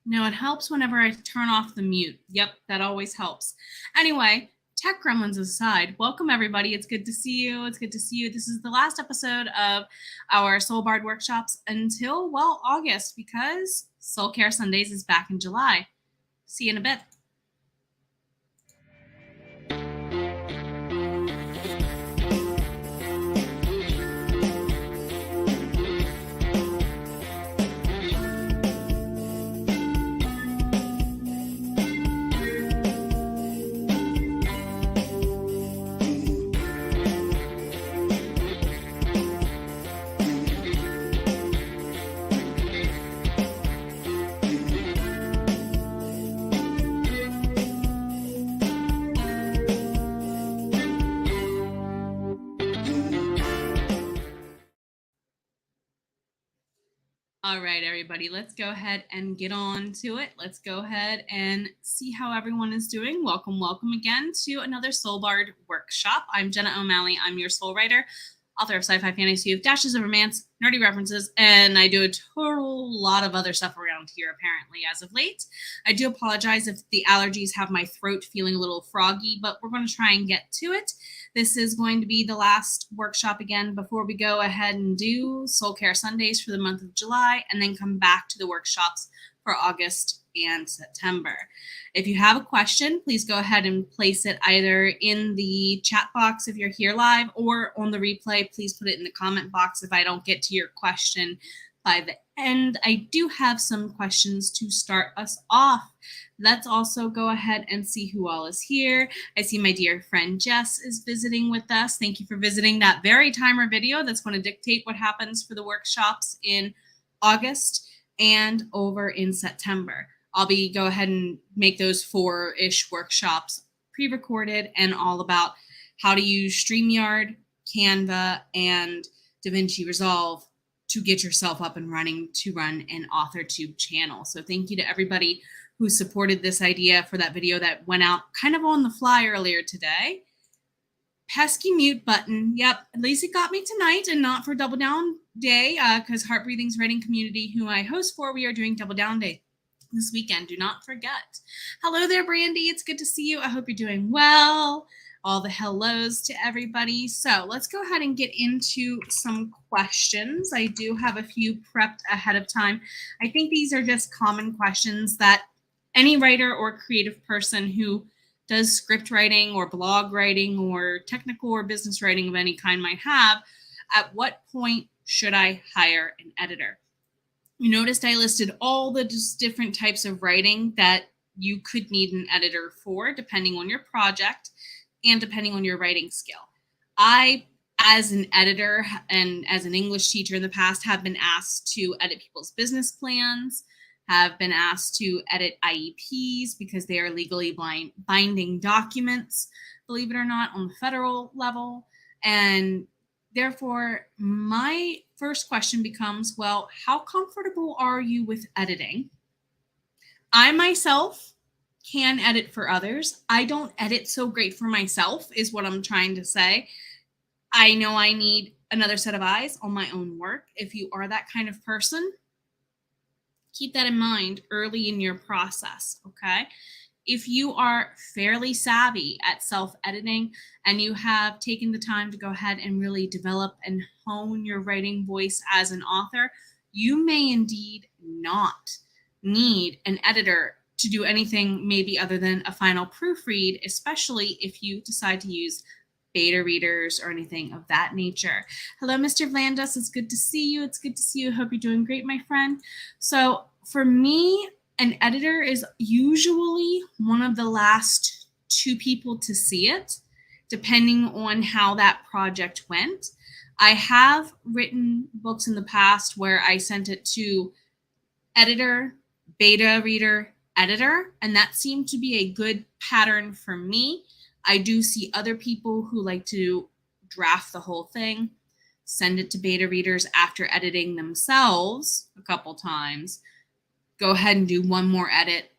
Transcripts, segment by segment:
No, it helps whenever I turn off the mute. Yep, that always helps. Anyway, tech gremlins aside, welcome everybody. It's good to see you. It's good to see you. This is the last episode of our Soul Bard workshops until, well, August, because Soul Care Sundays is back in July. See you in a bit. All right, everybody, let's go ahead and get on to it. Let's go ahead and see how everyone is doing. Welcome, welcome again to another Soul Bard workshop. I'm Jenna O'Malley. I'm your soul writer, author of sci-fi fantasy with dashes of romance, nerdy references, and I do a total lot of other stuff around here, apparently, as of late. I do apologize if the allergies have my throat feeling a little froggy, but we're going to try and get to it. This is going to be the last workshop again before we go ahead and do Soul Care Sundays for the month of July, and then come back to the workshops for August and September. If you have a question, please go ahead and place it either in the chat box if you're here live, or on the replay, please put it in the comment box if I don't get to your question by the end. I do have some questions to start us off. Let's also go ahead and see who all is here. I see my dear friend Jess is visiting with us. Thank you for visiting that very timer video that's going to dictate what happens for the workshops in August and over in September. I'll go ahead and make those 4-ish workshops pre-recorded and all about how to use StreamYard, Canva, and DaVinci Resolve to get yourself up and running to run an AuthorTube channel. So thank you to everybody who supported this idea for that video that went out kind of on the fly earlier today. Pesky mute button. Yep, at least it got me tonight and not for Double Down Day, because Heart Breathing's writing community, who I host for, we are doing Double Down Day this weekend. Do not forget. Hello there, Brandy. It's good to see you. I hope you're doing well. All the hellos to everybody. So let's go ahead and get into some questions. I do have a few prepped ahead of time. I think these are just common questions that any writer or creative person who does script writing or blog writing or technical or business writing of any kind might have. At what point should I hire an editor? You noticed I listed all the different types of writing that you could need an editor for, depending on your project and depending on your writing skill. I, as an editor and as an English teacher in the past, have been asked to edit people's business plans, have been asked to edit IEPs because they are legally binding documents, believe it or not, on the federal level. And therefore, my first question becomes, well, how comfortable are you with editing? I myself can edit for others. I don't edit so great for myself, is what I'm trying to say. I know I need another set of eyes on my own work. If you are that kind of person, keep that in mind early in your process, okay? If you are fairly savvy at self-editing and you have taken the time to go ahead and really develop and hone your writing voice as an author, you may indeed not need an editor to do anything maybe other than a final proofread, especially if you decide to use beta readers or anything of that nature. Hello, Mr. Vlandus. It's good to see you. It's good to see you. Hope you're doing great, my friend. So for me, an editor is usually one of the last 2 people to see it, depending on how that project went. I have written books in the past where I sent it to editor, beta reader, editor, and that seemed to be a good pattern for me. I do see other people who like to draft the whole thing, send it to beta readers after editing themselves a couple times, go ahead and do one more edit,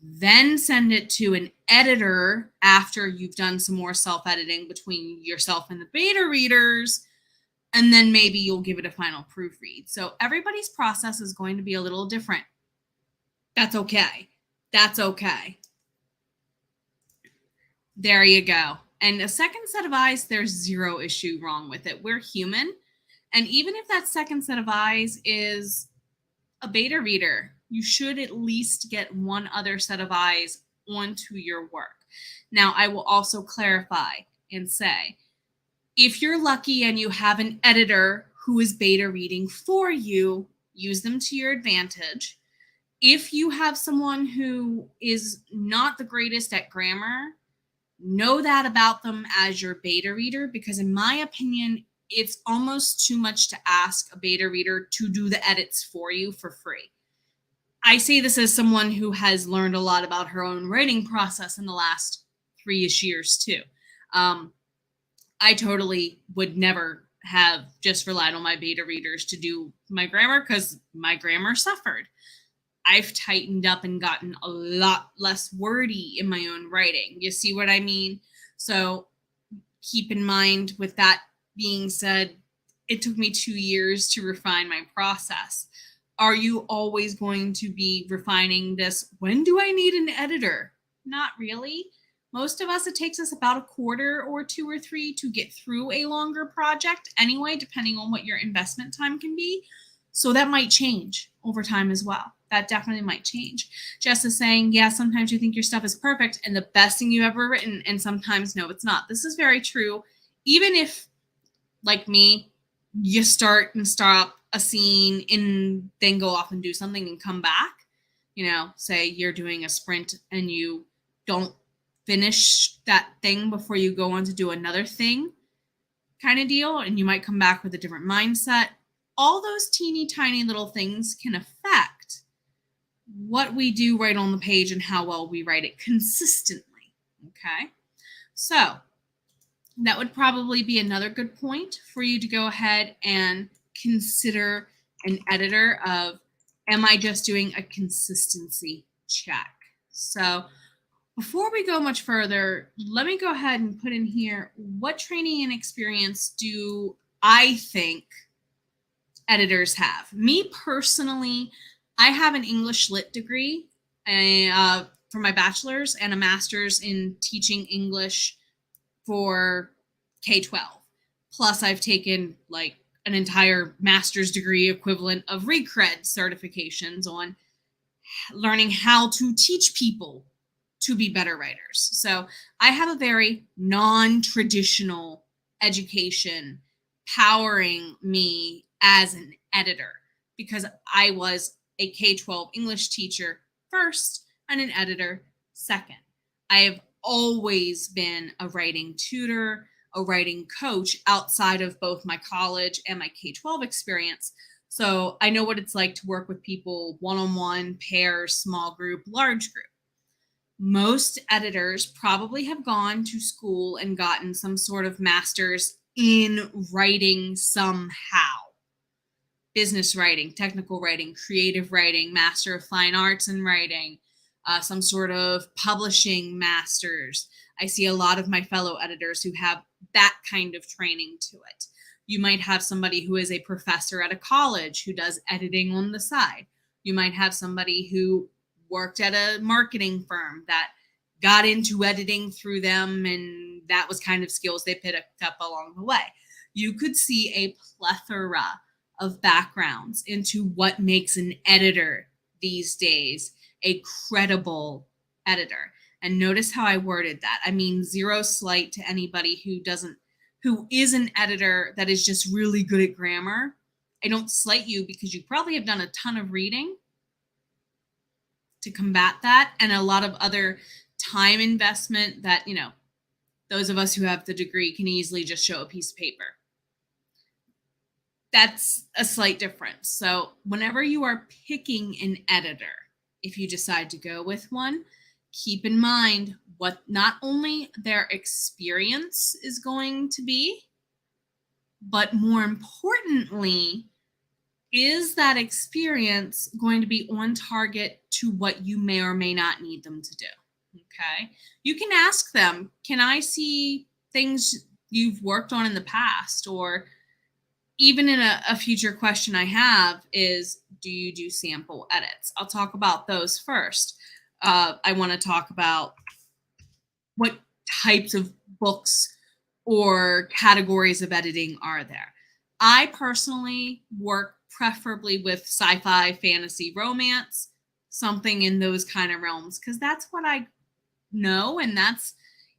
then send it to an editor after you've done some more self-editing between yourself and the beta readers, and then maybe you'll give it a final proofread. So everybody's process is going to be a little different. That's okay. That's okay. There you go. And a second set of eyes, there's zero issue wrong with it. We're human. And even if that second set of eyes is a beta reader, you should at least get one other set of eyes onto your work. Now, I will also clarify and say, if you're lucky and you have an editor who is beta reading for you, use them to your advantage. If you have someone who is not the greatest at grammar, know that about them as your beta reader, because in my opinion, it's almost too much to ask a beta reader to do the edits for you for free. I say this as someone who has learned a lot about her own writing process in the last 3-ish years too. I totally would never have just relied on my beta readers to do my grammar because my grammar suffered. I've tightened up and gotten a lot less wordy in my own writing. You see what I mean? So keep in mind, with that being said, it took me 2 years to refine my process. Are you always going to be refining this? When do I need an editor? Not really. Most of us, it takes us about a quarter or 2 or 3 to get through a longer project anyway, depending on what your investment time can be. So that might change over time as well. That definitely might change. Jess is saying, yeah, sometimes you think your stuff is perfect and the best thing you've ever written, and sometimes no, it's not. This is very true. Even if, like me, you start and stop a scene and then go off and do something and come back, say you're doing a sprint and you don't finish that thing before you go on to do another thing kind of deal, and you might come back with a different mindset. All those teeny tiny little things can affect what we do right on the page and how well we write it consistently. Okay, so that would probably be another good point for you to go ahead and consider an editor of, am I just doing a consistency check? So before we go much further, let me go ahead and put in here, what training and experience do I think editors have? Me personally, I have an English Lit degree for my bachelor's and a master's in teaching English for K-12. Plus, I've taken like an entire master's degree equivalent of Recred certifications on learning how to teach people to be better writers. So I have a very non-traditional education powering me as an editor, because I was a K-12 English teacher first and an editor second. I have always been a writing tutor, a writing coach outside of both my college and my K-12 experience. So I know what it's like to work with people one-on-one, pairs, small group, large group. Most editors probably have gone to school and gotten some sort of master's in writing somehow. Business writing, technical writing, creative writing, master of fine arts in writing, some sort of publishing masters. I see a lot of my fellow editors who have that kind of training to it. You might have somebody who is a professor at a college who does editing on the side. You might have somebody who worked at a marketing firm that got into editing through them, and that was kind of skills they picked up along the way. You could see a plethora of backgrounds into what makes an editor these days a credible editor. And notice how I worded that. I mean, zero slight to anybody who is an editor that is just really good at grammar. I don't slight you, because you probably have done a ton of reading to combat that, and a lot of other time investment that, those of us who have the degree can easily just show a piece of paper. That's a slight difference. So whenever you are picking an editor, if you decide to go with one, keep in mind what not only their experience is going to be, but more importantly, is that experience going to be on target to what you may or may not need them to do? Okay. You can ask them, can I see things you've worked on in the past? Or even in a future question I have is, do you do sample edits? I'll talk about those first. I want to talk about what types of books or categories of editing are there. I personally work preferably with sci-fi, fantasy, romance, something in those kind of realms, because that's what I know. And that's,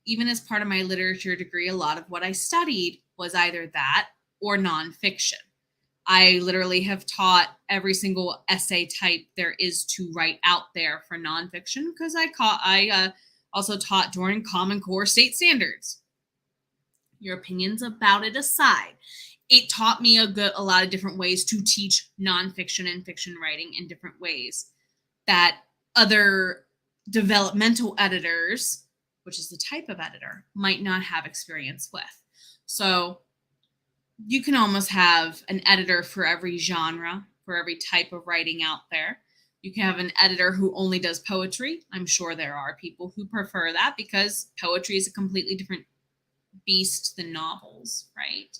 even as part of my literature degree, a lot of what I studied was either that or nonfiction. I literally have taught every single essay type there is to write out there for nonfiction, because I also taught during Common Core state standards. Your opinions about it aside, it taught me a lot of different ways to teach nonfiction and fiction writing in different ways that other developmental editors, which is the type of editor, might not have experience with. So you can almost have an editor for every genre, for every type of writing out there. You can have an editor who only does poetry. I'm sure there are people who prefer that because poetry is a completely different beast than novels, right?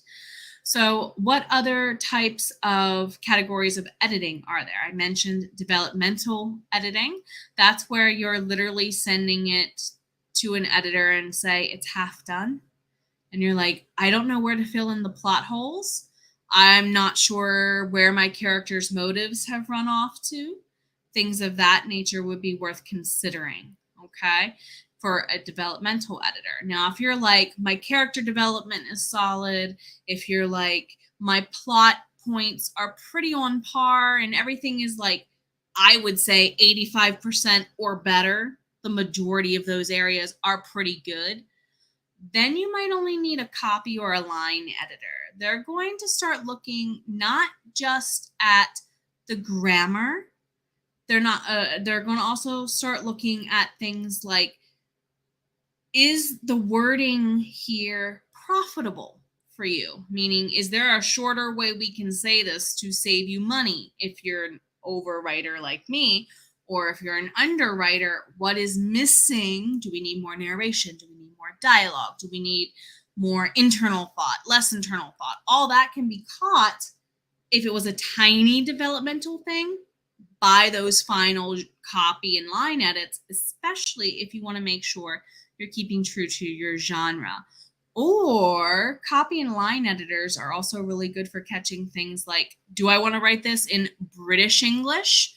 So what other types of categories of editing are there? I mentioned developmental editing. That's where you're literally sending it to an editor and say, it's half done. And you're like, I don't know where to fill in the plot holes. I'm not sure where my character's motives have run off to. Things of that nature would be worth considering, okay, for a developmental editor. Now, if you're like, my character development is solid, if you're like, my plot points are pretty on par and everything is like, I would say 85% or better, the majority of those areas are pretty good, then you might only need a copy or a line editor. They're going to start looking not just at the grammar. They're going to also start looking at things like, is the wording here profitable for you? Meaning, is there a shorter way we can say this to save you money if you're an overwriter like me? Or if you're an underwriter, what is missing? Do we need more narration? Do we need more dialogue? Do we need more internal thought, less internal thought? All that can be caught, if it was a tiny developmental thing, by those final copy and line edits, especially if you want to make sure you're keeping true to your genre. Or copy and line editors are also really good for catching things like, do I want to write this in British English?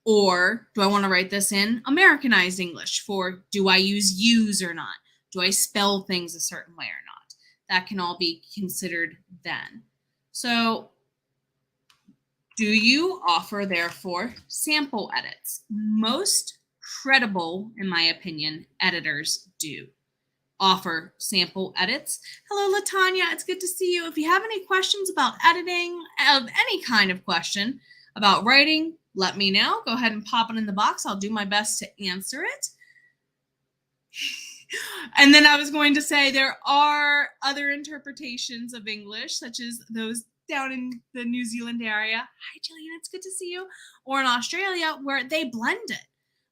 Or do I want to write this in Americanized English? For, do I use yous or not? Do I spell things a certain way or not? That can all be considered then. So do you offer, therefore, sample edits? Most credible, in my opinion, editors do offer sample edits. Hello, LaTanya. It's good to see you. If you have any questions about editing, of any kind of question about writing, let me know. Go ahead and pop it in the box. I'll do my best to answer it. And then I was going to say there are other interpretations of English, such as those down in the New Zealand area. Hi, Jillian. It's good to see you. Or in Australia, where they blend it.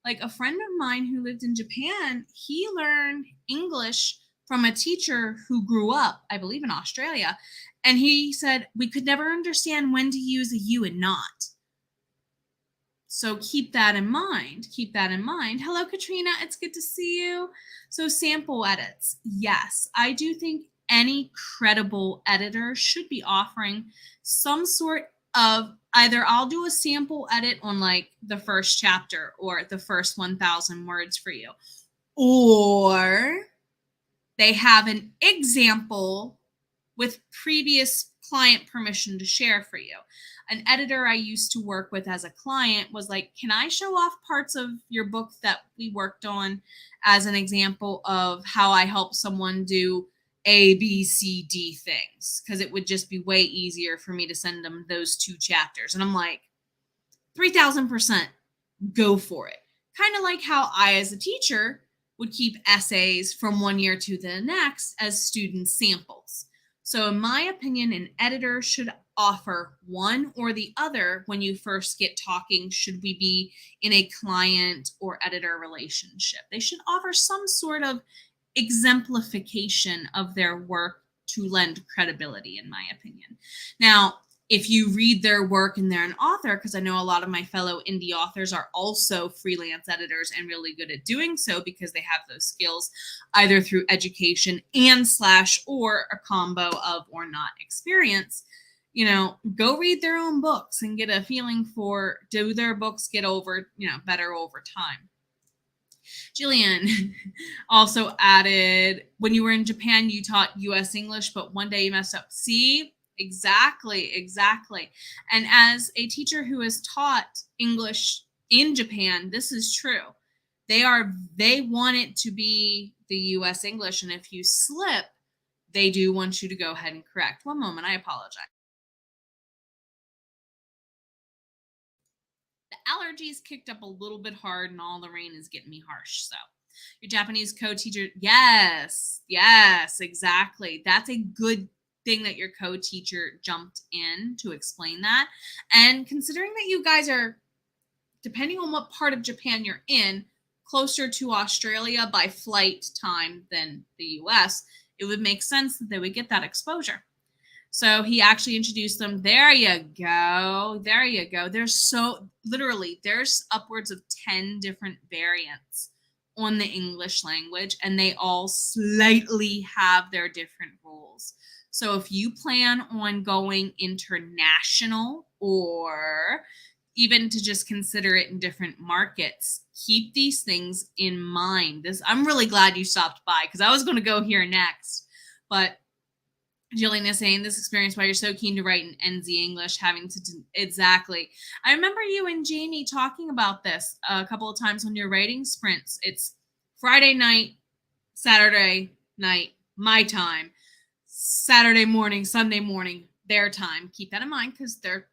Like a friend of mine who lived in Japan, he learned English from a teacher who grew up, I believe, in Australia. And he said, we could never understand when to use a you and not. So keep that in mind. Keep that in mind. Hello, Katrina. It's good to see you. So sample edits. Yes, I do think any credible editor should be offering some sort of, either I'll do a sample edit on like the first chapter or the first 1,000 words for you, or they have an example with previous client permission to share for you. An editor I used to work with as a client was like, can I show off parts of your book that we worked on as an example of how I help someone do A, B, C, D things? Because it would just be way easier for me to send them those 2 chapters. And I'm like, 3,000%, go for it. Kind of like how I, as a teacher, would keep essays from one year to the next as student samples. So in my opinion, an editor should offer one or the other when you first get talking. Should we be in a client or editor relationship? They should offer some sort of exemplification of their work to lend credibility, in my opinion. Now, if you read their work and they're an author, because I know a lot of my fellow indie authors are also freelance editors and really good at doing so because they have those skills either through education and / or a combo of or not experience, go read their own books and get a feeling for, do their books get over, better over time. Jillian also added, when you were in Japan, you taught US English, but one day you messed up. See? Exactly. And as a teacher who has taught English in Japan, this is true. They want it to be the US English, and if you slip, they do want you to go ahead and correct. One moment, I apologize. The allergies kicked up a little bit hard, and all the rain is getting me harsh. So your Japanese co-teacher, yes, exactly. That's a good thing that your co-teacher jumped in to explain that. And considering that you guys are, depending on what part of Japan you're in, closer to Australia by flight time than the US, it would make sense that they would get that exposure. So he actually introduced them. There you go. There's there's upwards of 10 different variants on the English language, and they all slightly have their different rules. So if you plan on going international, or even to just consider it in different markets, keep these things in mind. I'm really glad you stopped by, because I was going to go here next. But Jillian is saying, this experience why you're so keen to write in NZ English, exactly. I remember you and Jamie talking about this a couple of times on your writing sprints. It's Friday night, Saturday night, my time, Saturday morning, Sunday morning, their time. Keep that in mind, because they're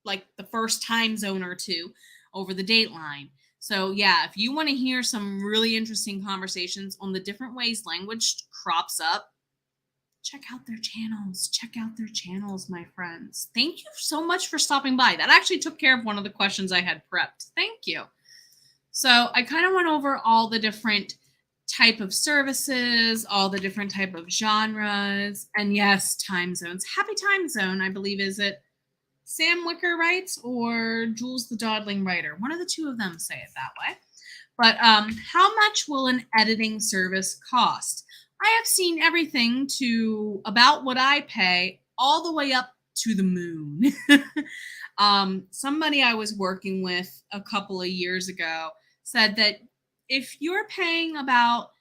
like the first time zone or two over the date line. So yeah, if you want to hear some really interesting conversations on the different ways language crops up, check out their channels, my friends. Thank you so much for stopping by. That actually took care of one of the questions I had prepped. Thank you. So I kind of went over all the different type of services, all the different type of genres, and yes, time zones. Happy time zone, I believe, is it Sam Wicker writes or Jules the Dawdling writer? One of the two of them say it that way. But how much will an editing service cost? I have seen everything to about what I pay, all the way up to the moon. Somebody I was working with a couple of years ago said that if you're paying about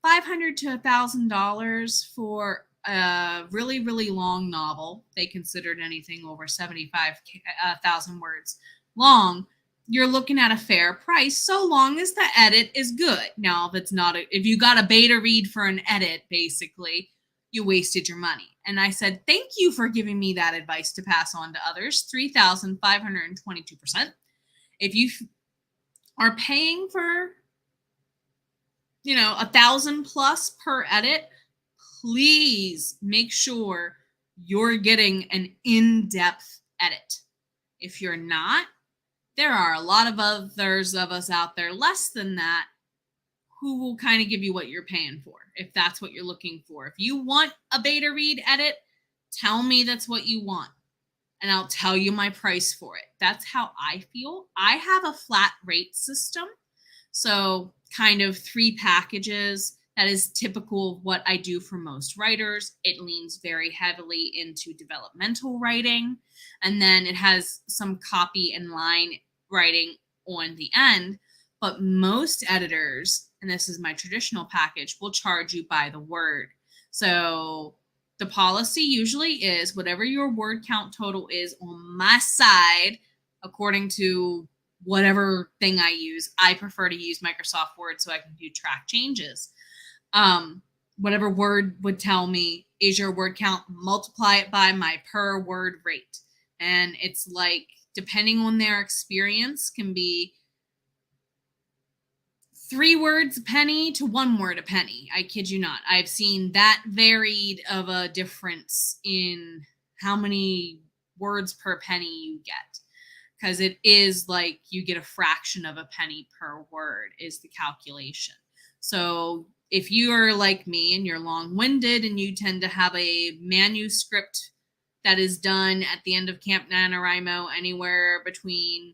$500 to $1,000 for a really, really long novel, they considered anything over 75,000 words long, you're looking at a fair price, so long as the edit is good. Now, if you got a beta read for an edit, basically, you wasted your money. And I said, thank you for giving me that advice to pass on to others. 3,522%. If you are paying for, 1,000 plus per edit, please make sure you're getting an in-depth edit. If you're not, there are a lot of others of us out there less than that who will kind of give you what you're paying for, if that's what you're looking for. If you want a beta read edit, tell me that's what you want, and I'll tell you my price for it. That's how I feel. I have a flat rate system, so kind of 3 packages. That is typical of what I do for most writers. It leans very heavily into developmental writing, and then it has some copy and line writing on the end. But most editors, and this is my traditional package, will charge you by the word. So the policy usually is whatever your word count total is on my side, according to whatever thing I use. I prefer to use Microsoft Word so I can do track changes. Whatever Word would tell me is your word count, multiply it by my per word rate. And it's like, depending on their experience, can be 3 words a penny to 1 word a penny. I kid you not. I've seen that varied of a difference in how many words per penny you get. Because it is like you get a fraction of a penny per word is the calculation. So if you are like me and you're long-winded and you tend to have a manuscript that is done at the end of Camp NaNoWriMo anywhere between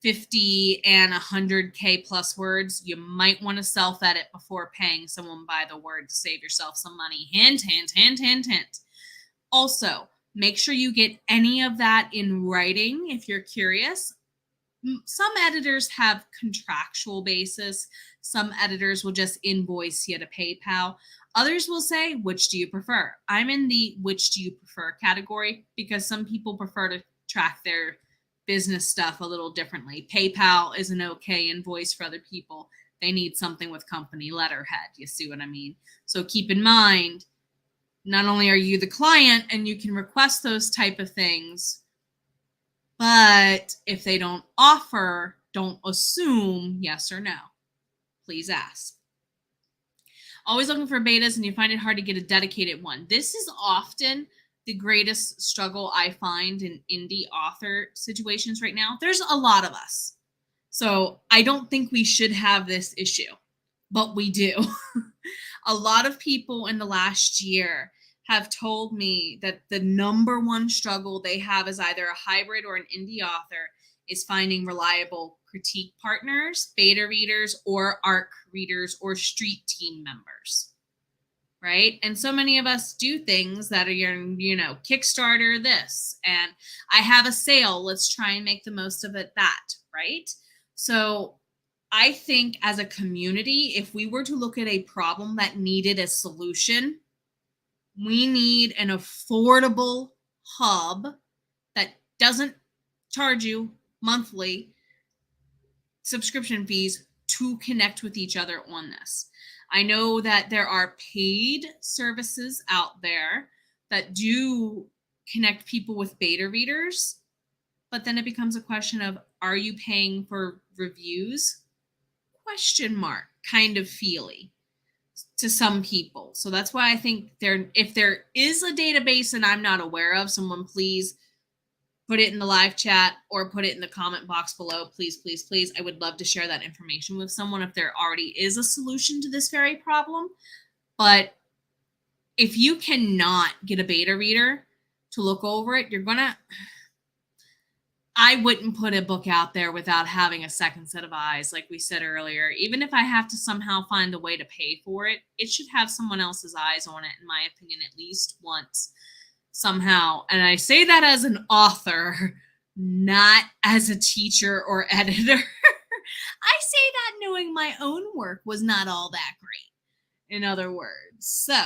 50 and 100K plus words, you might want to self-edit before paying someone by the word to save yourself some money. Hint, hint, hint, hint, hint. Also, make sure you get any of that in writing if you're curious. Some editors have contractual basis. Some editors will just invoice you to PayPal. Others will say, which do you prefer? I'm in the which do you prefer category because some people prefer to track their business stuff a little differently. PayPal is an okay invoice for other people. They need something with company letterhead. You see what I mean? So keep in mind, not only are you the client and you can request those type of things, but if they don't offer, don't assume yes or no. Please ask. Always looking for betas and you find it hard to get a dedicated one. This is often the greatest struggle I find in indie author situations right now. There's a lot of us. So I don't think we should have this issue, but we do. A lot of people in the last year have told me that the number one struggle they have as either a hybrid or an indie author is finding reliable critique partners, beta readers, or ARC readers, or street team members, right? And so many of us do things that are, Kickstarter this, and I have a sale, let's try and make the most of it that, right? So I think as a community, if we were to look at a problem that needed a solution, we need an affordable hub that doesn't charge you monthly subscription fees to connect with each other on this. I know that there are paid services out there that do connect people with beta readers, but then it becomes a question of, are you paying for reviews? Question mark, kind of feely to some people. So that's why I think if there is a database and I'm not aware of, someone please put it in the live chat or put it in the comment box below. Please, please, please. I would love to share that information with someone if there already is a solution to this very problem. But if you cannot get a beta reader to look over it, I wouldn't put a book out there without having a second set of eyes, like we said earlier. Even if I have to somehow find a way to pay for it, it should have someone else's eyes on it, in my opinion, at least once somehow. And I say that as an author, not as a teacher or editor. I say that knowing my own work was not all that great, in other words. So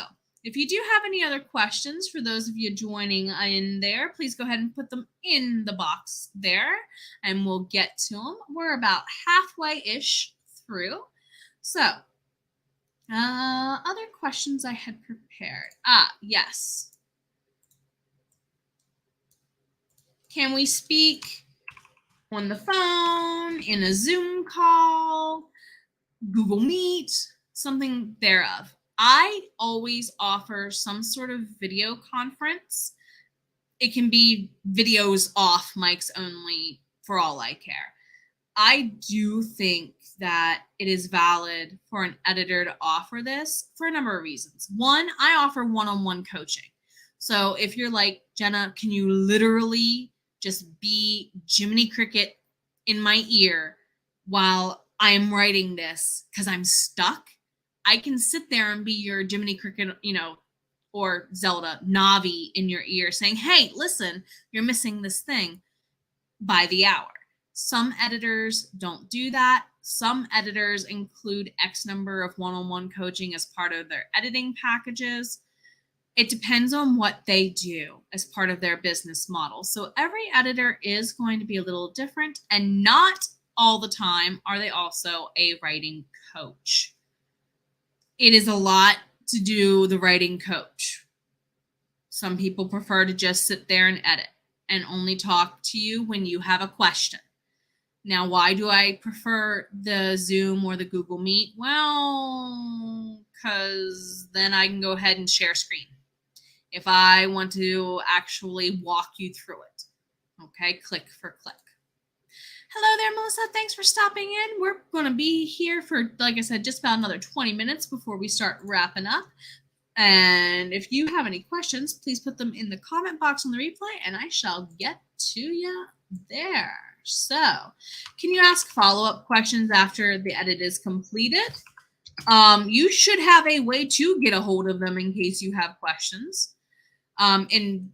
if you do have any other questions for those of you joining in there, please go ahead and put them in the box there and we'll get to them. We're about halfway-ish through. So, other questions I had prepared. Yes. Can we speak on the phone, in a Zoom call, Google Meet, something thereof? I always offer some sort of video conference. It can be videos off, mics only, for all I care. I do think that it is valid for an editor to offer this for a number of reasons. One, I offer one-on-one coaching. So if you're like, Jenna, can you literally just be Jiminy Cricket in my ear while I'm writing this because I'm stuck? I can sit there and be your Jiminy Cricket, or Zelda Navi in your ear saying, hey, listen, you're missing this thing by the hour. Some editors don't do that. Some editors include X number of one-on-one coaching as part of their editing packages. It depends on what they do as part of their business model. So every editor is going to be a little different, and not all the time are they also a writing coach. It is a lot to do the writing coach. Some people prefer to just sit there and edit and only talk to you when you have a question. Now, why do I prefer the Zoom or the Google Meet? Well, because then I can go ahead and share screen if I want to actually walk you through it. Okay, click for click. Hello there, Melissa. Thanks for stopping in. We're going to be here for, like I said, just about another 20 minutes before we start wrapping up. And if you have any questions, please put them in the comment box on the replay and I shall get to you there. So, can you ask follow-up questions after the edit is completed? You should have a way to get a hold of them in case you have questions. In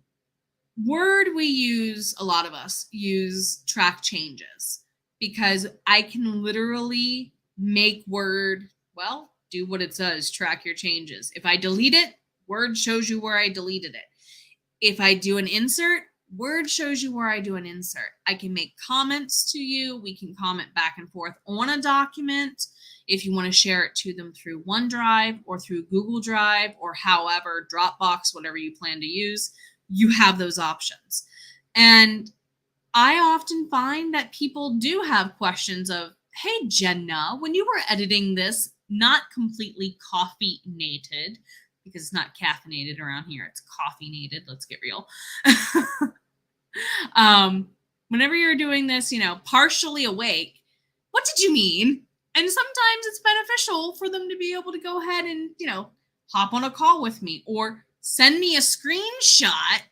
Word, a lot of us use track changes because I can literally make Word, do what it says, track your changes. If I delete it, Word shows you where I deleted it. If I do an insert, Word shows you where I do an insert. I can make comments to you. We can comment back and forth on a document if you want to share it to them through OneDrive or through Google Drive or however, Dropbox, whatever you plan to use. You have those options. And I often find that people do have questions of, hey, Jenna, when you were editing this, not completely coffee-nated, because it's not caffeinated around here, it's coffee-nated, let's get real. Whenever you're doing this, partially awake, what did you mean? And sometimes it's beneficial for them to be able to go ahead and, hop on a call with me or send me a screenshot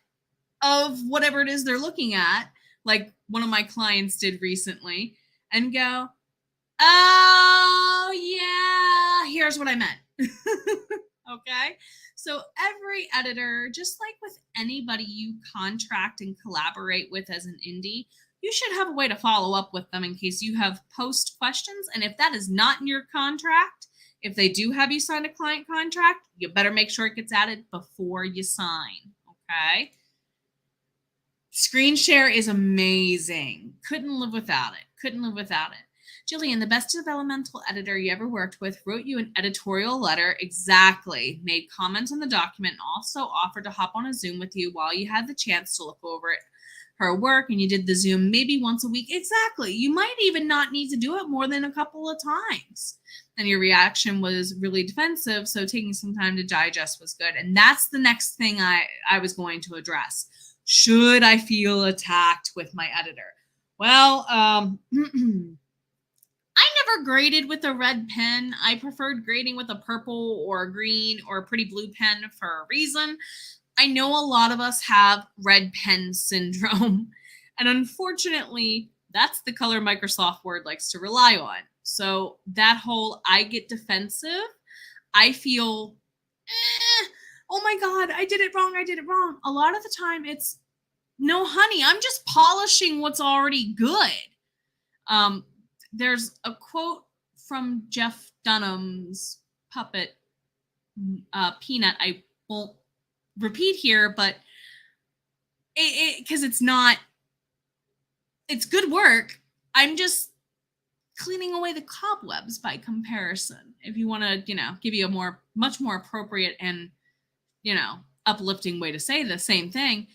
of whatever it is they're looking at, like one of my clients did recently, and go, oh, yeah, here's what I meant. Okay? So every editor, just like with anybody you contract and collaborate with as an indie, you should have a way to follow up with them in case you have post questions. And if that is not in your contract, if they do have you sign a client contract, you better make sure it gets added before you sign, okay? Screen share is amazing. Couldn't live without it. Jillian, the best developmental editor you ever worked with, wrote you an editorial letter. Exactly. Made comments on the document and also offered to hop on a Zoom with you while you had the chance to look over it, her work, and you did the Zoom maybe once a week. Exactly. You might even not need to do it more than a couple of times. And your reaction was really defensive, so taking some time to digest was good. And that's the next thing I was going to address. Should I feel attacked with my editor? Well, I never graded with a red pen. I preferred grading with a purple or a green or a pretty blue pen for a reason. I know a lot of us have red pen syndrome, and unfortunately, that's the color Microsoft Word likes to rely on. So that whole I get defensive, I feel, oh my God, I did it wrong. A lot of the time it's, no, honey, I'm just polishing what's already good. There's a quote from Jeff Dunham's puppet, Peanut. I won't repeat here, but because it's good work. I'm just cleaning away the cobwebs by comparison. If you want to, give you a much more appropriate and, uplifting way to say the same thing,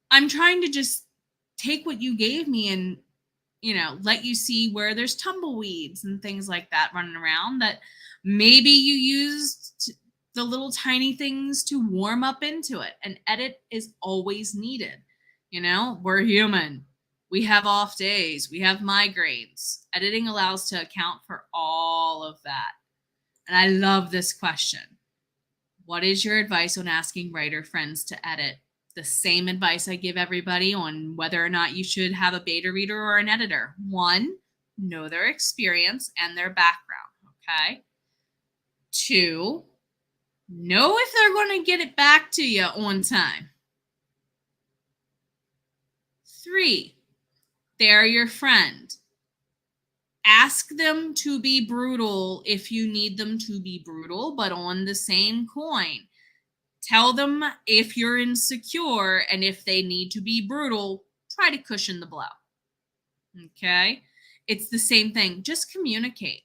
I'm trying to just take what you gave me and, let you see where there's tumbleweeds and things like that running around that maybe you used the little tiny things to warm up into it. An edit is always needed. We're human. We have off days. We have migraines. Editing allows to account for all of that. And I love this question. What is your advice on asking writer friends to edit? The same advice I give everybody on whether or not you should have a beta reader or an editor. 1, know their experience and their background, okay? 2, know if they're going to get it back to you on time. 3, they're your friend. Ask them to be brutal if you need them to be brutal, but on the same coin, tell them if you're insecure, and if they need to be brutal, try to cushion the blow. Okay? It's the same thing. Just communicate.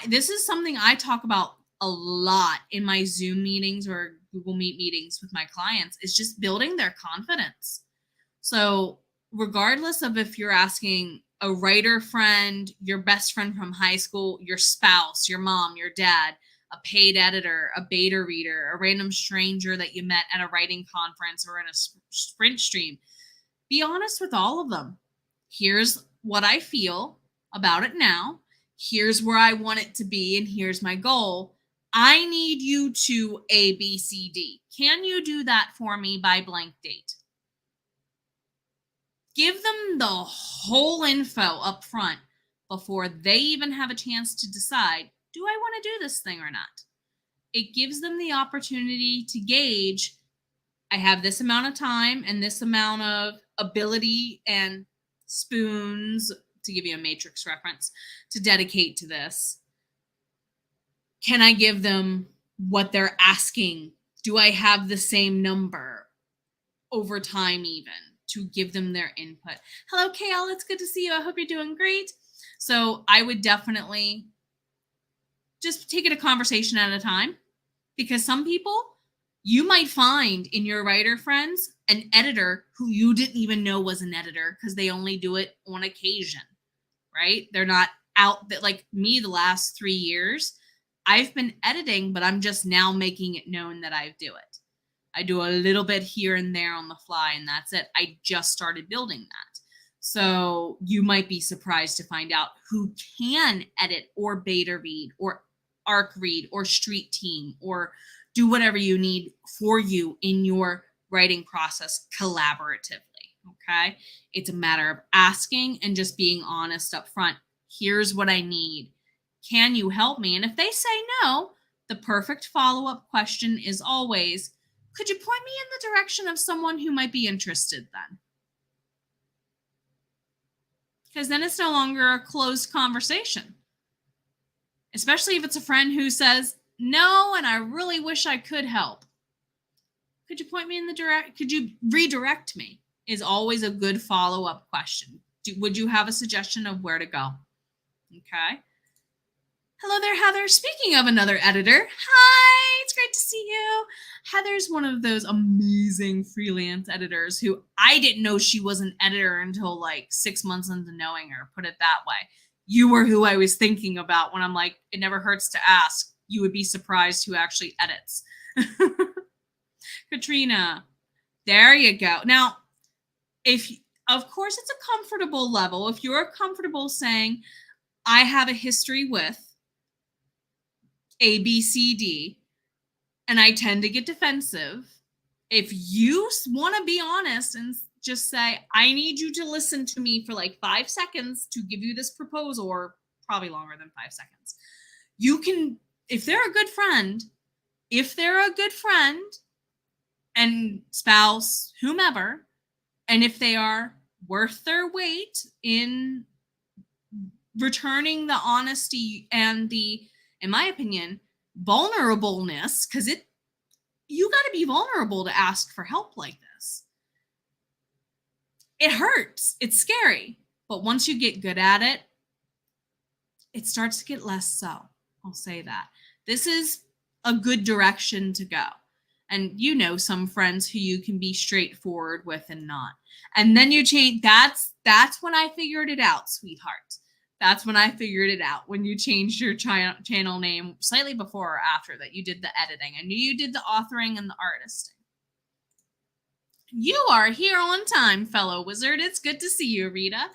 This is something I talk about a lot in my Zoom meetings or Google Meet meetings with my clients, is just building their confidence. So regardless of if you're asking a writer friend, your best friend from high school, your spouse, your mom, your dad, a paid editor, a beta reader, a random stranger that you met at a writing conference or in a sprint stream, be honest with all of them. Here's what I feel about it now. Here's where I want it to be, and here's my goal. I need you to A, B, C, D. Can you do that for me by blank date? Give them the whole info up front before they even have a chance to decide, do I want to do this thing or not? It gives them the opportunity to gauge, I have this amount of time and this amount of ability and spoons, to give you a matrix reference, to dedicate to this. Can I give them what they're asking? Do I have the same number over time even to give them their input? Hello, KL. It's good to see you. I hope you're doing great. So I would definitely just take it a conversation at a time, because some people, you might find in your writer friends an editor who you didn't even know was an editor because they only do it on occasion, right? They're not out that, like me, the last 3 years, I've been editing, but I'm just now making it known that I do it. I do a little bit here and there on the fly, and that's it. I just started building that. So you might be surprised to find out who can edit or beta read or arc read or street team or do whatever you need for you in your writing process collaboratively. Okay. It's a matter of asking and just being honest up front. Here's what I need. Can you help me? And if they say no, the perfect follow-up question is always, could you point me in the direction of someone who might be interested then? Because then it's no longer a closed conversation. Especially if it's a friend who says, no, and I really wish I could help. Could you point me in the could you redirect me? Is always a good follow-up question. Would you have a suggestion of where to go? Okay. Hello there, Heather. Speaking of another editor, hi, it's great to see you. Heather's one of those amazing freelance editors who I didn't know she was an editor until like 6 months into knowing her, put it that way. You were who I was thinking about when I'm like, it never hurts to ask. You would be surprised who actually edits. Katrina, there you go. Now, of course, it's a comfortable level. If you're comfortable saying, I have a history with A, B, C, D, and I tend to get defensive. If you want to be honest and just say, I need you to listen to me for like 5 seconds to give you this proposal, or probably longer than 5 seconds. You can, if they're a good friend and spouse, whomever, and if they are worth their weight in returning the honesty and the, in my opinion, vulnerableness, because you got to be vulnerable to ask for help like this. It hurts. It's scary. But once you get good at it, it starts to get less so. I'll say that. This is a good direction to go. And you know some friends who you can be straightforward with and not. And then you change. That's when I figured it out, sweetheart. That's when I figured it out, when you changed your channel name slightly before or after that you did the editing. I knew you did the authoring and the artisting. You are here on time, fellow wizard. It's good to see you, Rita.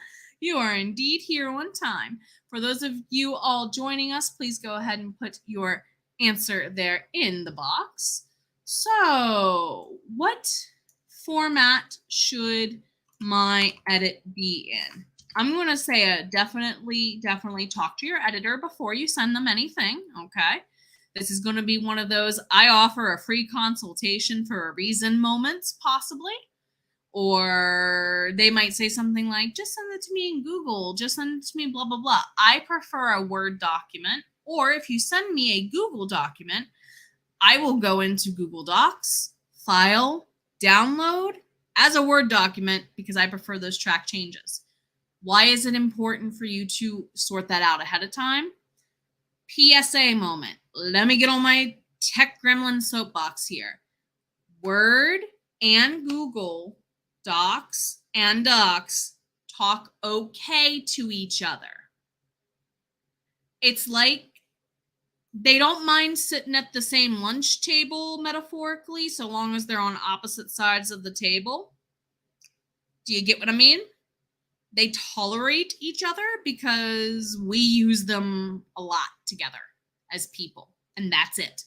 You are indeed here on time. For those of you all joining us, please go ahead and put your answer there in the box. So, what format should my edit be in? I'm going to say definitely talk to your editor before you send them anything, okay? This is going to be one of those, I offer a free consultation for a reason moments, possibly. Or they might say something like, just send it to me in Google, just send it to me, blah, blah, blah. I prefer a Word document. Or if you send me a Google document, I will go into Google Docs, file, download as a Word document because I prefer those track changes. Why is it important for you to sort that out ahead of time? PSA moment. Let me get on my tech gremlin soapbox here. Word and Google Docs and Docs talk okay to each other. It's like they don't mind sitting at the same lunch table, metaphorically, so long as they're on opposite sides of the table. Do you get what I mean? They tolerate each other because we use them a lot together as people, and that's it.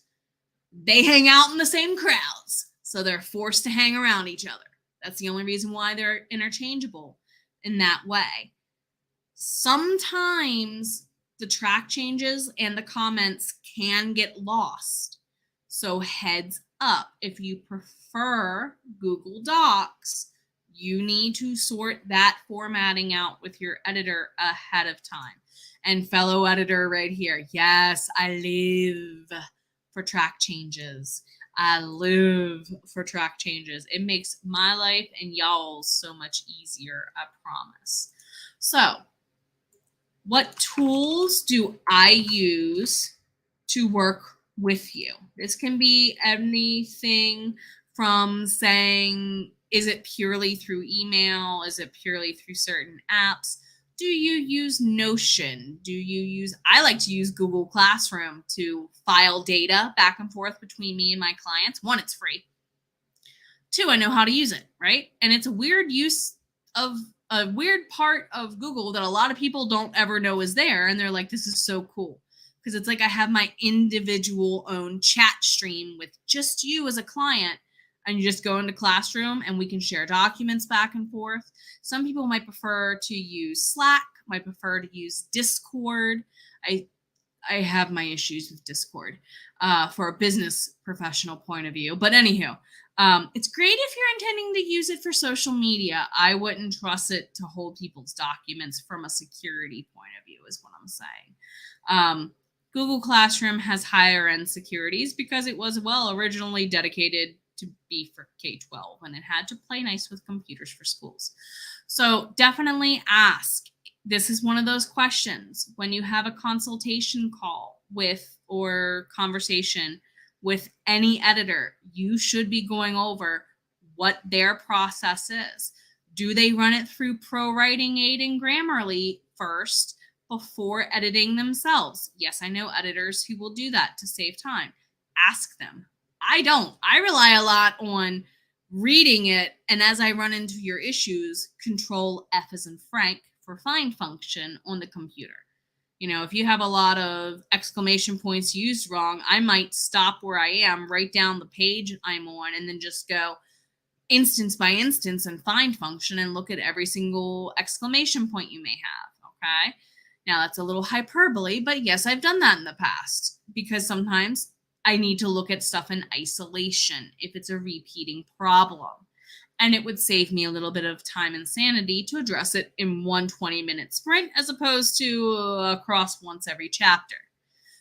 They hang out in the same crowds, so they're forced to hang around each other. That's the only reason why they're interchangeable in that way. Sometimes the track changes and the comments can get lost. So heads up, if you prefer Google Docs, you need to sort that formatting out with your editor ahead of time. And fellow editor right here, yes, I live for track changes. I live for track changes. It makes my life and y'all's so much easier, I promise. So, what tools do I use to work with you? This can be anything from saying, is it purely through email? Is it purely through certain apps? Do you use Notion? I like to use Google Classroom to file data back and forth between me and my clients. One, it's free. Two, I know how to use it, right? And it's a weird part of Google that a lot of people don't ever know is there. And they're like, this is so cool. Because it's like I have my individual own chat stream with just you as a client. And you just go into Classroom and we can share documents back and forth. Some people might prefer to use Slack, might prefer to use Discord. I have my issues with Discord for a business professional point of view. But anywho, it's great if you're intending to use it for social media. I wouldn't trust it to hold people's documents from a security point of view, is what I'm saying. Google Classroom has higher end securities because it was, originally dedicated to be for K-12, and it had to play nice with computers for schools. So definitely ask. This is one of those questions when you have a consultation call with or conversation with any editor, you should be going over what their process is. Do they run it through ProWriting Aid and Grammarly first before editing themselves? Yes, I know editors who will do that to save time. Ask them. I don't. I rely a lot on reading it, and as I run into your issues, Control F as in Frank for find function on the computer. You know, if you have a lot of exclamation points used wrong, I might stop where I am, write down the page I'm on, and then just go instance by instance and find function and look at every single exclamation point you may have, okay? Now, that's a little hyperbole, but yes, I've done that in the past because sometimes I need to look at stuff in isolation if it's a repeating problem. And it would save me a little bit of time and sanity to address it in one 20-minute sprint as opposed to across once every chapter.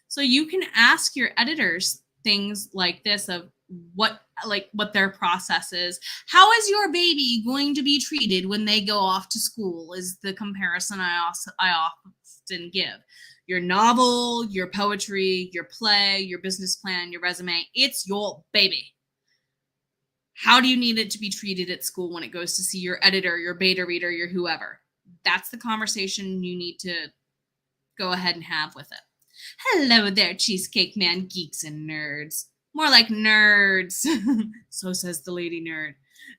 So you can ask your editors things like this of what their process is. How is your baby going to be treated when they go off to school is the comparison I often give. Your novel, your poetry, your play, your business plan, your resume, it's your baby. How do you need it to be treated at school when it goes to see your editor, your beta reader, your whoever? That's the conversation you need to go ahead and have with it. Hello there, Cheesecake Man, geeks and nerds. More like nerds. So says the lady nerd.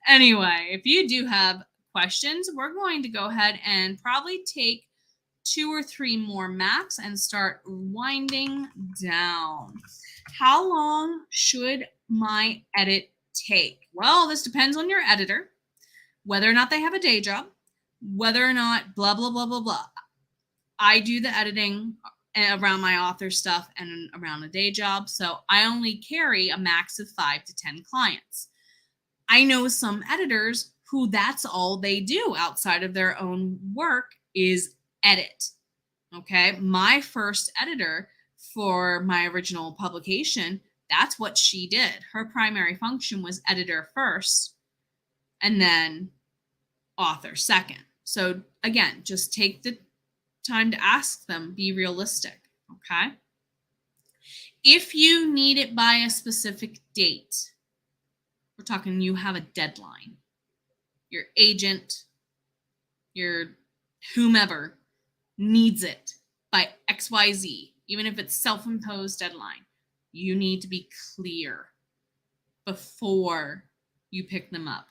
Anyway, if you do have questions, we're going to go ahead and probably take 2 or 3 more max and start winding down. How long should my edit take? Well, this depends on your editor, whether or not they have a day job, whether or not blah, blah, blah, blah, blah. I do the editing around my author stuff and around a day job, so I only carry a max of 5 to 10 clients. I know some editors who that's all they do outside of their own work is edit. Okay, my first editor for my original publication, that's what she did. Her primary function was editor first and then author second. So again, just take the time to ask them, be realistic, okay? If you need it by a specific date, we're talking you have a deadline. Your agent, your whomever needs it by XYZ, even if it's self-imposed deadline, you need to be clear before you pick them up.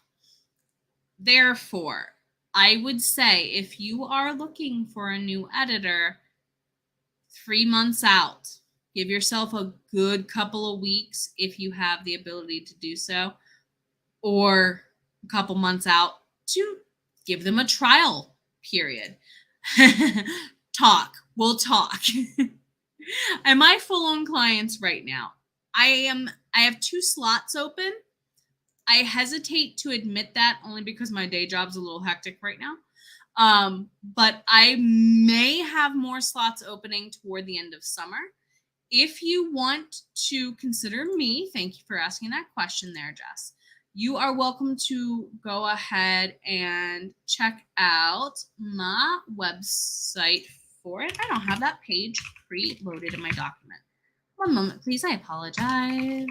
Therefore, I would say if you are looking for a new editor, 3 months out. Give yourself a good couple of weeks if you have the ability to do so, or a couple months out to give them a trial period. We'll talk. Am I full on clients right now? I have 2 slots open. I hesitate to admit that only because my day job's a little hectic right now. But I may have more slots opening toward the end of summer. If you want to consider me, thank you for asking that question there, Jess. You are welcome to go ahead and check out my website for it. I don't have that page preloaded in my document. One moment, please. I apologize.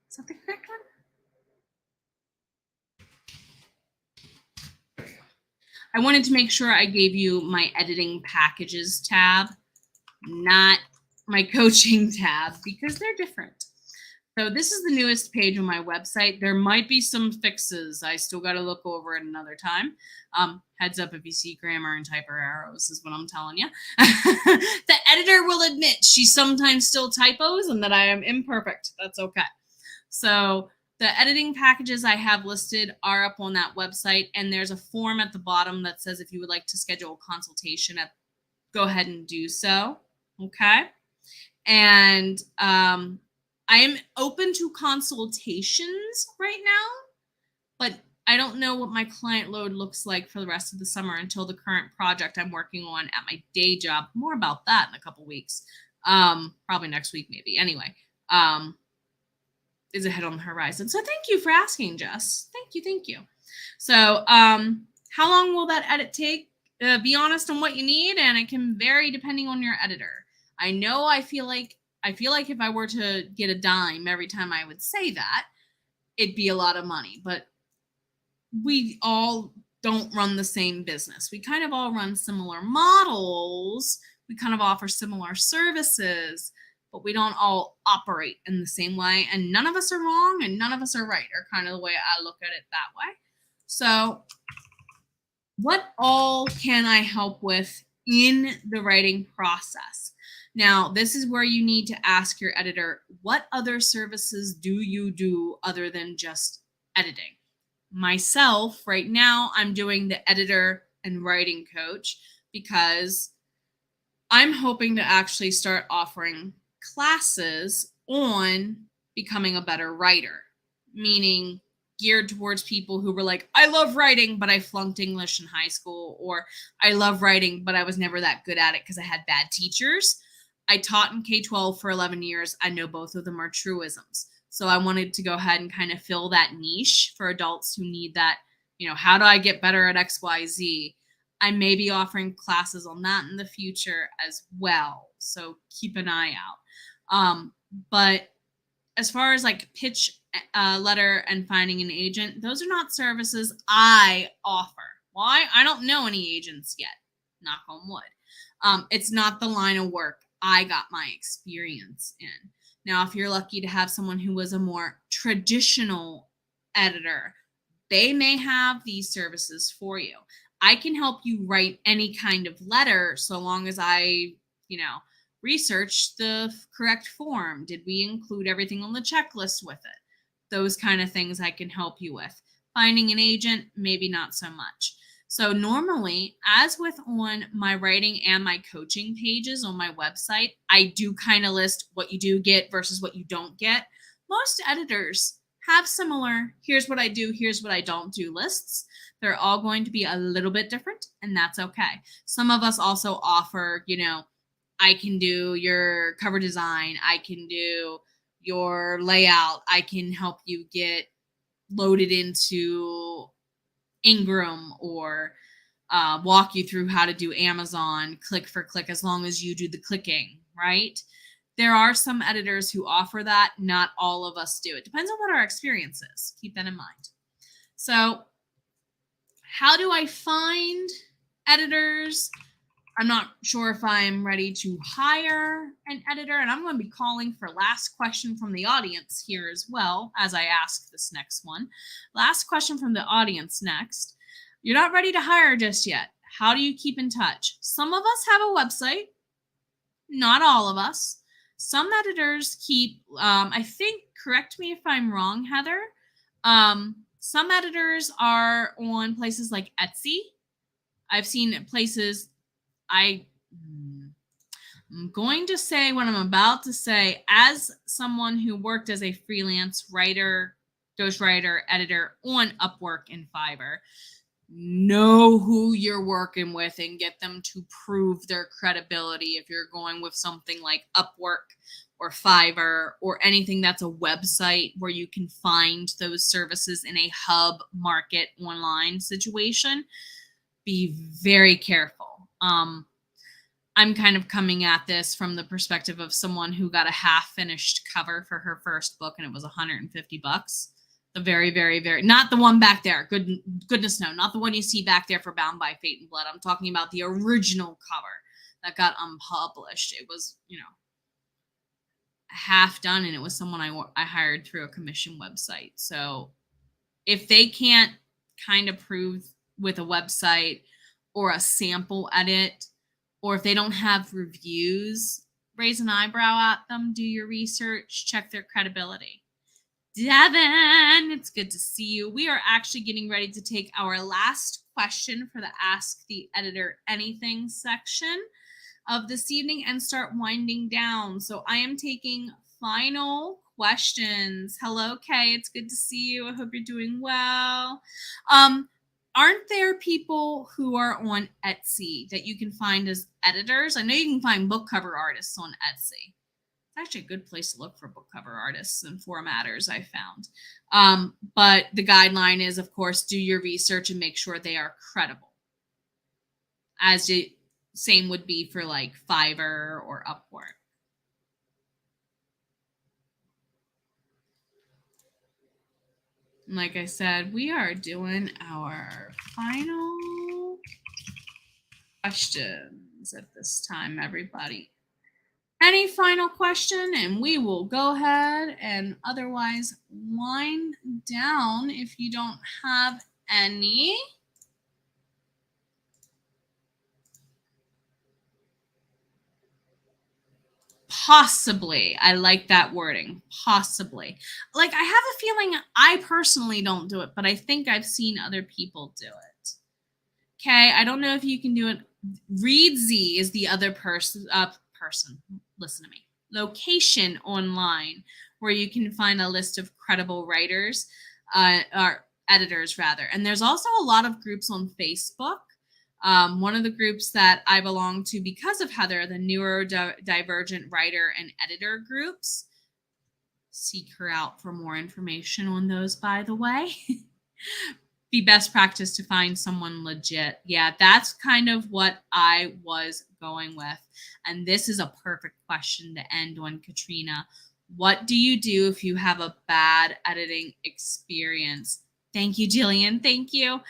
Is that the correct one? I wanted to make sure I gave you my editing packages tab, not my coaching tab, because they're different. So this is the newest page on my website. There might be some fixes. I still got to look over it another time. Heads up if you see grammar and typo errors is what I'm telling you. The editor will admit she sometimes still typos and that I am imperfect. That's okay. So the editing packages I have listed are up on that website, and there's a form at the bottom that says if you would like to schedule a consultation, go ahead and do so. Okay. And I am open to consultations right now, but I don't know what my client load looks like for the rest of the summer until the current project I'm working on at my day job. More about that in a couple weeks. Probably next week, maybe. Anyway, is ahead on the horizon. So thank you for asking, Jess. Thank you. So how long will that edit take? Be honest on what you need, and it can vary depending on your editor. I know I feel like if I were to get a dime every time I would say that, it'd be a lot of money, but we all don't run the same business. We kind of all run similar models. We kind of offer similar services, but we don't all operate in the same way. And none of us are wrong and none of us are right, are kind of the way I look at it that way. So what all can I help with in the writing process? Now, this is where you need to ask your editor, what other services do you do other than just editing? Myself, right now, I'm doing the editor and writing coach because I'm hoping to actually start offering classes on becoming a better writer, meaning geared towards people who were like, I love writing, but I flunked English in high school, or I love writing, but I was never that good at it because I had bad teachers. I taught in K-12 for 11 years. I know both of them are truisms. So I wanted to go ahead and kind of fill that niche for adults who need that, how do I get better at X, Y, Z? I may be offering classes on that in the future as well. So keep an eye out. But as far as like pitch letter and finding an agent, those are not services I offer. Why? I don't know any agents yet. Knock on wood. It's not the line of work I got my experience in. Now, if you're lucky to have someone who was a more traditional editor, they may have these services for you. I can help you write any kind of letter so long as I, research the correct form. Did we include everything on the checklist with it? Those kind of things I can help you with. Finding an agent, maybe not so much. So normally, as with on my writing and my coaching pages on my website, I do kind of list what you do get versus what you don't get. Most editors have similar, here's what I do, here's what I don't do lists. They're all going to be a little bit different, and that's okay. Some of us also offer, I can do your cover design, I can do your layout, I can help you get loaded into Ingram or walk you through how to do Amazon click for click as long as you do the clicking, right? There are some editors who offer that. Not all of us do. It depends on what our experience is. Keep that in mind. So how do I find editors? I'm not sure if I'm ready to hire an editor, and I'm going to be calling for last question from the audience here as well as I ask this next one. Last question from the audience next. You're not ready to hire just yet. How do you keep in touch? Some of us have a website, not all of us. Some editors keep, I think, correct me if I'm wrong, Heather. Some editors are on places like Etsy. I've seen places, I'm going to say what I'm about to say as someone who worked as a freelance writer, ghostwriter, editor on Upwork and Fiverr. Know who you're working with and get them to prove their credibility if you're going with something like Upwork or Fiverr or anything that's a website where you can find those services in a hub market online situation. Be very careful. I'm kind of coming at this from the perspective of someone who got a half-finished cover for her first book, and it was $150. The very, very, very, not the one back there. Goodness no, not the one you see back there for Bound by Fate and Blood. I'm talking about the original cover that got unpublished. It was, half done, and it was someone I hired through a commission website. So if they can't kind of prove with a website or a sample edit, or if they don't have reviews, raise an eyebrow at them, do your research, check their credibility. Devin, it's good to see you. We are actually getting ready to take our last question for the Ask the Editor Anything section of this evening and start winding down. So I am taking final questions. Hello, Kay. It's good to see you. I hope you're doing well. Aren't there people who are on Etsy that you can find as editors? I know you can find book cover artists on Etsy. It's actually a good place to look for book cover artists and formatters, I found. But the guideline is, of course, do your research and make sure they are credible. As the same would be for like Fiverr or Upwork. Like I said, we are doing our final questions at this time, everybody. Any final question, and we will go ahead and otherwise wind down if you don't have any. Possibly. I like that wording. Possibly. Like, I have a feeling I personally don't do it, but I think I've seen other people do it. Okay, I don't know if you can do it. Readzy is the other person. Listen to me. Location online where you can find a list of credible writers, or editors rather. And there's also a lot of groups on Facebook. One of the groups that I belong to because of Heather, the neurodivergent writer and editor groups. Seek her out for more information on those, by the way. Be best practice to find someone legit. Yeah, that's kind of what I was going with. And this is a perfect question to end on, Katrina. What do you do if you have a bad editing experience? Thank you, Jillian. Thank you.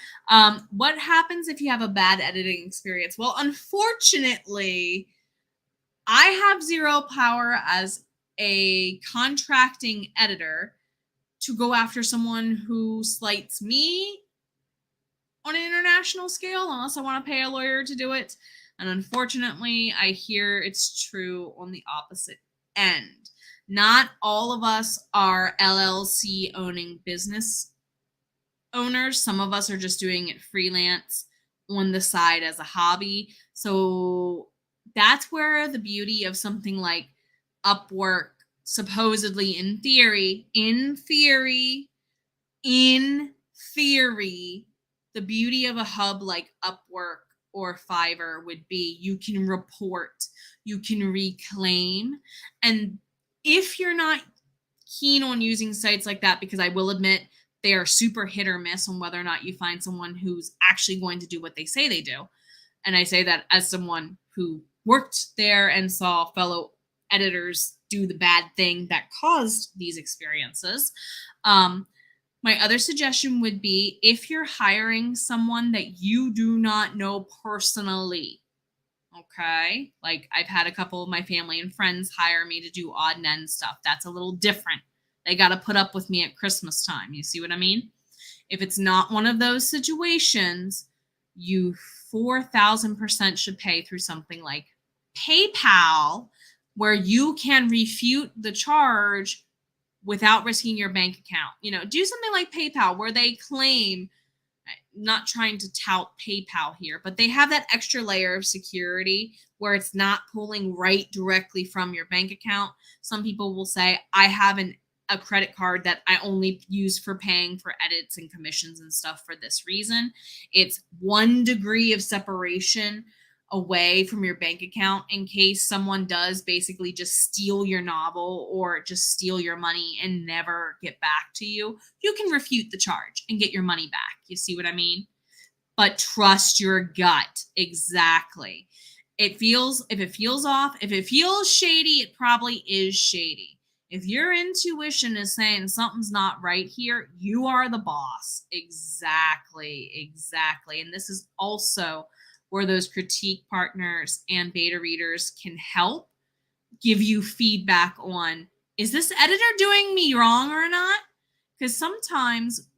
What happens if you have a bad editing experience? Well, unfortunately, I have zero power as a contracting editor to go after someone who slights me on an international scale, unless I want to pay a lawyer to do it. And unfortunately, I hear it's true on the opposite end. Not all of us are LLC owning business owners. Some of us are just doing it freelance on the side as a hobby. So that's where the beauty of something like Upwork, supposedly in theory, the beauty of a hub like Upwork or Fiverr would be you can report, you can reclaim. And if you're not keen on using sites like that, because I will admit they are super hit or miss on whether or not you find someone who's actually going to do what they say they do. And I say that as someone who worked there and saw fellow editors do the bad thing that caused these experiences. My other suggestion would be if you're hiring someone that you do not know personally, Okay. Like I've had a couple of my family and friends hire me to do odd and end stuff. That's a little different. They got to put up with me at Christmas time. You see what I mean? If it's not one of those situations, you 4,000% should pay through something like PayPal, where you can refute the charge without risking your bank account. Do something like PayPal where they claim, not trying to tout PayPal here, but they have that extra layer of security where it's not pulling right directly from your bank account. Some people will say, I have a credit card that I only use for paying for edits and commissions and stuff for this reason. It's 1 degree of separation away from your bank account in case someone does basically just steal your novel or just steal your money and never get back to you. You can refute the charge and get your money back. You see what I mean? But trust your gut. Exactly. If it feels off, if it feels shady, it probably is shady. If your intuition is saying something's not right here, you are the boss. Exactly. And this is also where those critique partners and beta readers can help give you feedback on, is this editor doing me wrong or not? Because sometimes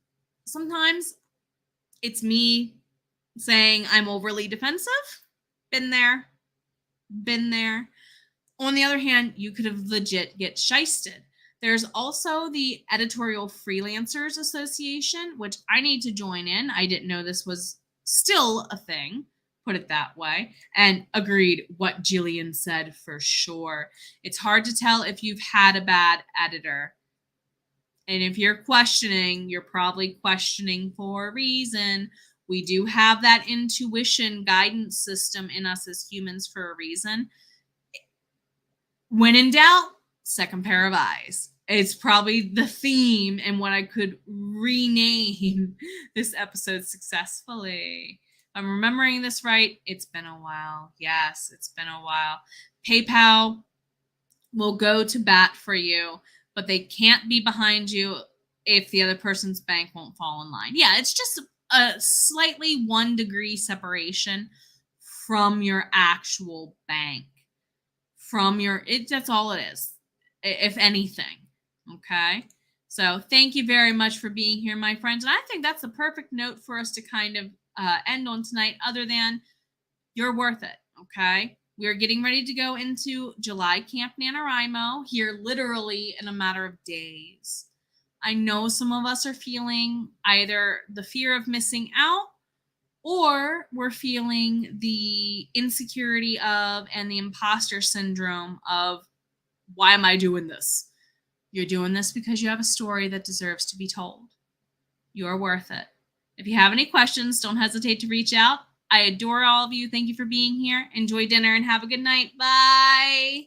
it's me saying I'm overly defensive. Been there. On the other hand, you could have legit get shysted. There's also the Editorial Freelancers Association, which I need to join in. I didn't know this was still a thing, put it that way. And agreed, what Jillian said for sure. It's hard to tell if you've had a bad editor. And if you're questioning, you're probably questioning for a reason. We do have that intuition guidance system in us as humans for a reason. When in doubt, second pair of eyes. It's probably the theme and what I could rename this episode successfully. If I'm remembering this right, it's been a while. Yes, it's been a while. PayPal will go to bat for you, but they can't be behind you if the other person's bank won't fall in line. Yeah, it's just a slightly 1 degree separation from your actual bank. That's all it is, if anything. Okay. So thank you very much for being here, my friends. And I think that's the perfect note for us to kind of end on tonight, other than you're worth it. Okay. We're getting ready to go into July Camp NaNoWriMo here literally in a matter of days. I know some of us are feeling either the fear of missing out, or we're feeling the insecurity of and the imposter syndrome of, why am I doing this? You're doing this because you have a story that deserves to be told. You're worth it. If you have any questions, don't hesitate to reach out. I adore all of you. Thank you for being here. Enjoy dinner and have a good night. Bye.